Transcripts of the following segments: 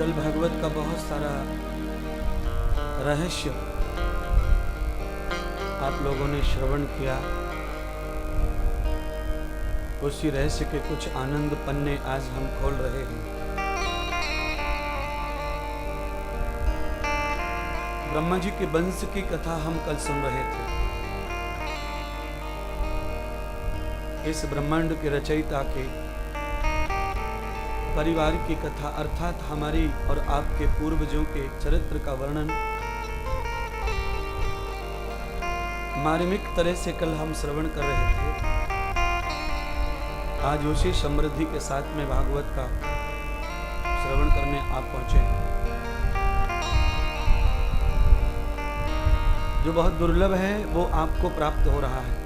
कल भागवत का बहुत सारा रहस्य आप लोगों ने श्रवण किया। उसी रहस्य के कुछ आनंद पन्ने आज हम खोल रहे हैं। ब्रह्मा जी के वंश की कथा हम कल सुन रहे थे। इस ब्रह्मांड के रचयिता के परिवार की कथा अर्थात हमारी और आपके पूर्वजों के चरित्र का वर्णन मार्मिक तरह से कल हम श्रवण कर रहे थे। आज उसी समृद्धि के साथ में भागवत का श्रवण करने आप पहुंचे हैं, जो बहुत दुर्लभ है वो आपको प्राप्त हो रहा है।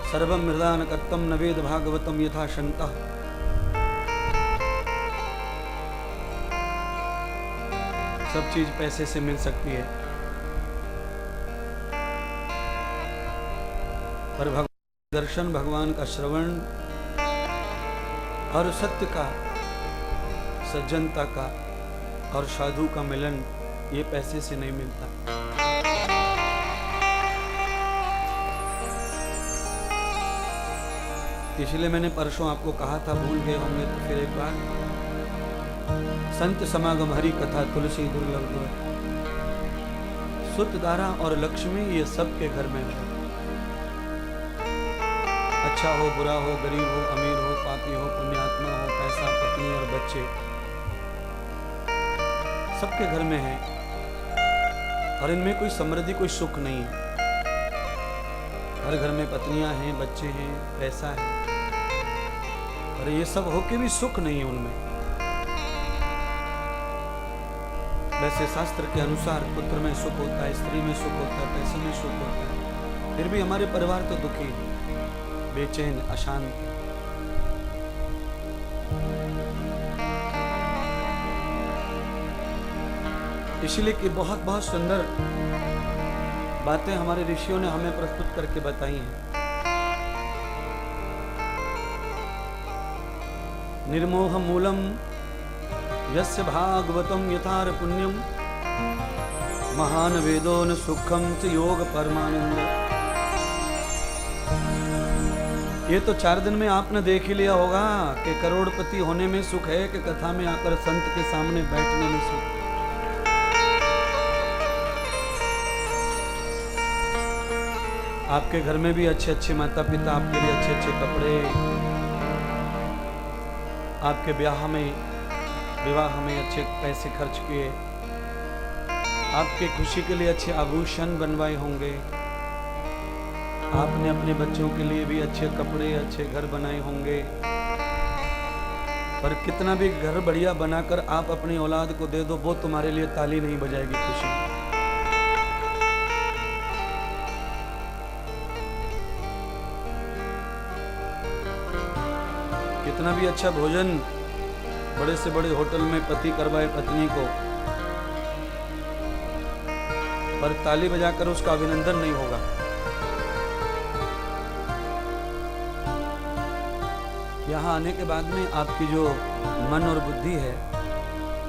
सर्वं मृदा न कर्तम न वेद भागवतम यथा शंतः। सब चीज पैसे से मिल सकती है, पर भगवान दर्शन, भगवान का श्रवण और सत्य का, सज्जनता का और साधु का मिलन ये पैसे से नहीं मिलता। इसलिए मैंने परसों आपको कहा था, भूल गए होंगे तो फिर एक बार, संत समागम हरि कथा तुलसी दुर्लभ दुआ। सुत दारा और लक्ष्मी ये सबके घर में है। अच्छा हो, बुरा हो, गरीब हो, अमीर हो, पापी हो, पुण्यात्मा हो, पैसा, पत्नी और बच्चे सबके घर में है। और इनमें कोई समृद्धि, कोई सुख नहीं है। हर घर में पत्नियां हैं, बच्चे हैं, पैसा है, और ये सब होके भी सुख नहीं है उनमें। वैसे शास्त्र के अनुसार पुत्र में सुख होता है, स्त्री में सुख होता है, पैसे में सुख होता है, फिर भी हमारे परिवार तो दुखी है, बेचैन, अशांत। इसलिए कि बहुत बहुत सुंदर बातें हमारे ऋषियों ने हमें प्रस्तुत करके बताई हैं। निर्मोह मूलम यस्य भागवतम यथार पुण्यम महान वेदो न सुखम च योग परमानंद। ये तो 4 दिन में आपने देख ही लिया होगा कि करोड़पति होने में सुख है कि कथा में आकर संत के सामने बैठने में सुख। आपके घर में भी अच्छे अच्छे माता पिता, आपके लिए अच्छे अच्छे कपड़े, आपके विवाह में अच्छे पैसे खर्च किए, आपके खुशी के लिए अच्छे आभूषण बनवाए होंगे, आपने अपने बच्चों के लिए भी अच्छे कपड़े, अच्छे घर बनाए होंगे। पर कितना भी घर बढ़िया बनाकर आप अपनी औलाद को दे दो, वो तुम्हारे लिए ताली नहीं बजाएगी खुशी। कितना भी अच्छा भोजन बड़े से बड़े होटल में पति करवाए पत्नी को, पर ताली बजाकर उसका अभिनंदन नहीं होगा। यहाँ आने के बाद में आपकी जो मन और बुद्धि है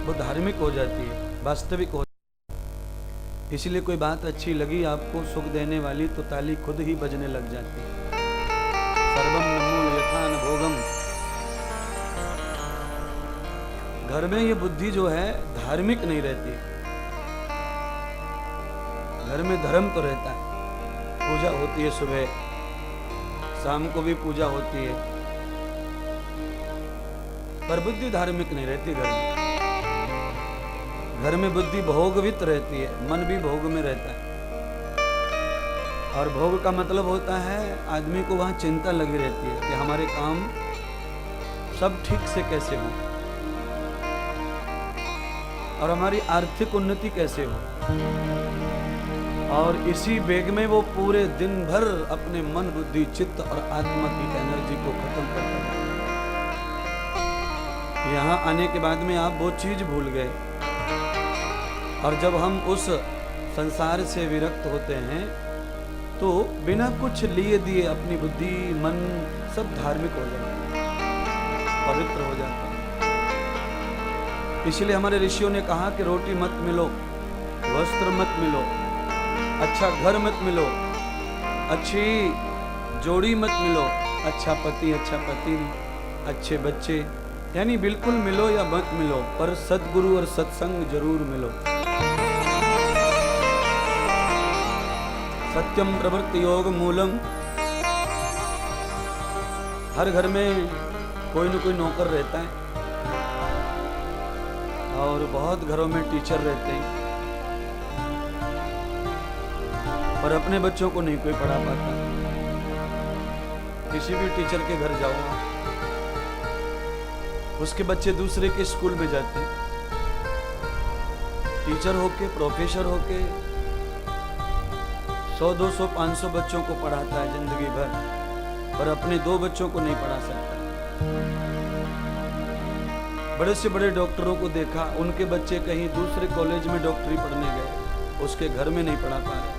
वो धार्मिक हो जाती है, वास्तविक हो जाती है। इसलिए कोई बात अच्छी लगी आपको, सुख देने वाली, तो ताली खुद ही बजने लग जाती है। सर्वम नमूल यथा न भोगम। घर में ये बुद्धि जो है धार्मिक नहीं रहती। घर में धर्म तो रहता है, पूजा होती है, सुबह शाम को भी पूजा होती है, पर बुद्धि धार्मिक नहीं रहती। घर में बुद्धि भोगवित रहती है, मन भी भोग में रहता है। और भोग का मतलब होता है आदमी को वहां चिंता लगी रहती है कि हमारे काम सब ठीक से कैसे हो और हमारी आर्थिक उन्नति कैसे हो। और इसी वेग में वो पूरे दिन भर अपने मन, बुद्धि, चित्त और आत्मा की एनर्जी को खत्म करता है। यहाँ आने के बाद में आप वो चीज भूल गए। और जब हम उस संसार से विरक्त होते हैं तो बिना कुछ लिए दिए अपनी बुद्धि, मन सब धार्मिक हो जाता है, पवित्र हो जाता है। इसलिए हमारे ऋषियों ने कहा कि रोटी मत मिलो, वस्त्र मत मिलो, अच्छा घर मत मिलो, अच्छी जोड़ी मत मिलो, अच्छा पति अच्छे बच्चे, यानी बिल्कुल मिलो या मत मिलो, पर सद्गुरु और सत्संग जरूर मिलो। सत्यम प्रवृत्ति योग मूलम। हर घर में कोई न कोई नौकर रहता है और बहुत घरों में टीचर रहते हैं, पर अपने बच्चों को नहीं कोई पढ़ा पाता। किसी भी टीचर के घर जाओ, उसके बच्चे दूसरे के स्कूल में जाते हैं, टीचर होके प्रोफेसर होके 100, 200, 500 बच्चों को पढ़ाता है जिंदगी भर, पर अपने 2 बच्चों को नहीं पढ़ा सकता। बड़े से बड़े डॉक्टरों को देखा, उनके बच्चे कहीं दूसरे कॉलेज में डॉक्टरी पढ़ने गए, उसके घर में नहीं पढ़ा पा रहे।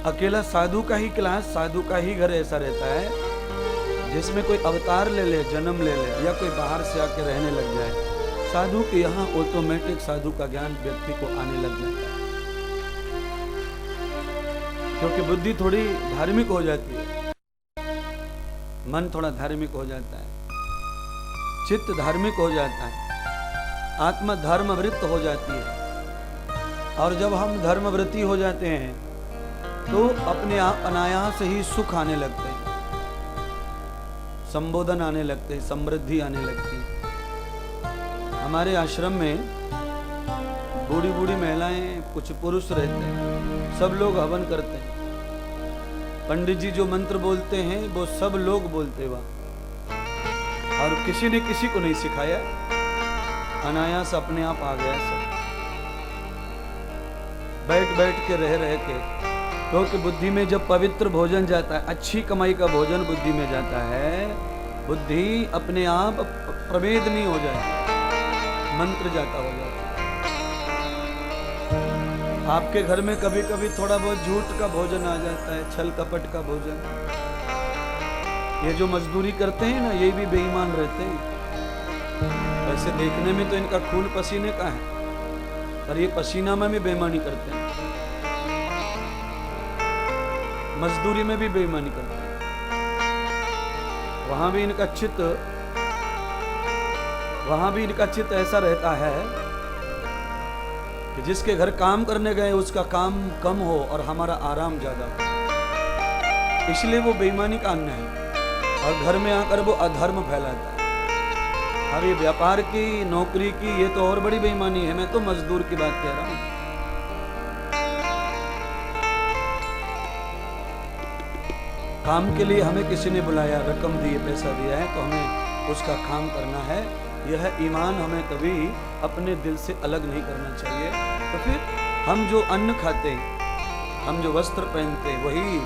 अकेला साधु का ही क्लास, साधु का ही घर ऐसा रहता है जिसमें कोई अवतार ले ले, जन्म ले ले, या कोई बाहर से आके रहने लग जाए। साधु के यहाँ ऑटोमेटिक साधु का ज्ञान व्यक्ति को आने लग जाता है, क्योंकि बुद्धि थोड़ी धार्मिक हो जाती है, मन थोड़ा धार्मिक हो जाता है, चित्त धार्मिक हो जाता है, आत्मा धर्मवृत्त हो जाती है। और जब हम धर्मवृत्ति हो जाते हैं तो अपने आप अनायास ही सुख आने लगते हैं, संबोधन आने लगते हैं, समृद्धि आने लगती है। हमारे आश्रम में बूढ़ी बूढ़ी महिलाएं, कुछ पुरुष रहते हैं, सब लोग हवन करते हैं। पंडित जी जो मंत्र बोलते हैं वो सब लोग बोलते वहां, और किसी ने किसी को नहीं सिखाया, अनायास अपने आप आ गया सब, बैठ बैठ के रह के। क्योंकि बुद्धि में जब पवित्र भोजन जाता है, अच्छी कमाई का भोजन बुद्धि में जाता है, बुद्धि अपने आप प्रवेद नहीं हो जाती, मंत्र जाता हो जाता है। आपके घर में कभी कभी थोड़ा बहुत झूठ का भोजन आ जाता है, छल कपट का भोजन। ये जो मजदूरी करते हैं ना, ये भी बेईमान रहते हैं। वैसे देखने में तो इनका खून पसीने का है, पर ये पसीना में भी बेईमानी करते हैं, मजदूरी में भी बेईमानी करते हैं। वहां भी इनका चित्त ऐसा रहता है कि जिसके घर काम करने गए उसका काम कम हो और हमारा आराम ज्यादा हो, इसलिए वो बेईमानी का अन्न है, और घर में आकर वो अधर्म फैलाता है। अब ये व्यापार की, नौकरी की, ये तो और बड़ी बेईमानी है। मैं तो मजदूर की बात कह रहा हूं। काम के लिए हमें किसी ने बुलाया, रकम दी, पैसा दिया है, तो हमें उसका काम करना है। यह ईमान हमें कभी अपने दिल से अलग नहीं करना चाहिए। तो फिर हम जो अन्न खाते हैं, हम जो वस्त्र पहनते हैं, वही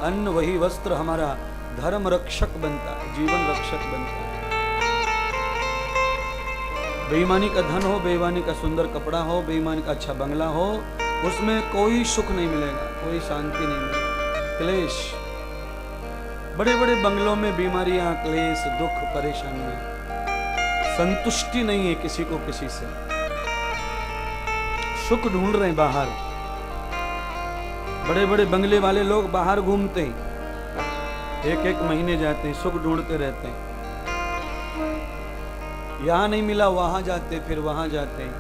अन्न वही वस्त्र हमारा धर्म रक्षक बनता है, जीवन रक्षक बनता है। बेईमानी का धन हो, बेईमानी का सुंदर कपड़ा हो, बेईमानी का अच्छा बंगला हो, उसमें कोई सुख नहीं मिलेगा, कोई शांति नहीं मिलेगी, क्लेश। बड़े बड़े बंगलों में बीमारियां, क्लेश, दुख, परेशानियां, संतुष्टि नहीं है किसी को किसी से, सुख ढूंढ रहे हैं बाहर। बड़े बड़े बंगले वाले लोग बाहर घूमते हैं, एक एक महीने जाते हैं, सुख ढूंढते रहते हैं। यहां नहीं मिला वहां जाते, फिर वहां जाते हैं।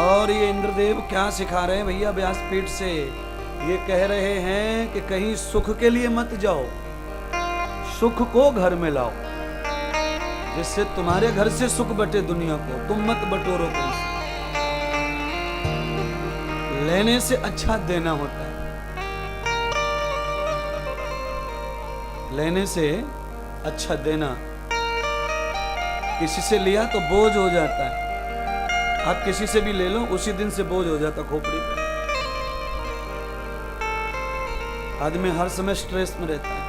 और ये इंद्रदेव क्या सिखा रहे हैं भैया व्यासपीठ से? ये कह रहे हैं कि कहीं सुख के लिए मत जाओ, सुख को घर में लाओ, जिससे तुम्हारे घर से सुख बटे दुनिया को। तुम मत बटोरो कहीं, लेने से अच्छा देना होता है, लेने से अच्छा देना। किसी से लिया तो बोझ हो जाता है, आप किसी से भी ले लो, उसी दिन से बोझ हो जाता खोपड़ी पे। आदमी हर समय स्ट्रेस में रहता है,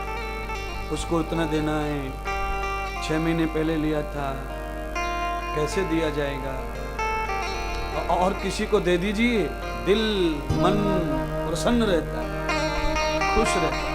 उसको उतना देना है, 6 महीने पहले लिया था, कैसे दिया जाएगा? और किसी को दे दीजिए, दिल मन प्रसन्न रहता है, खुश रहता है।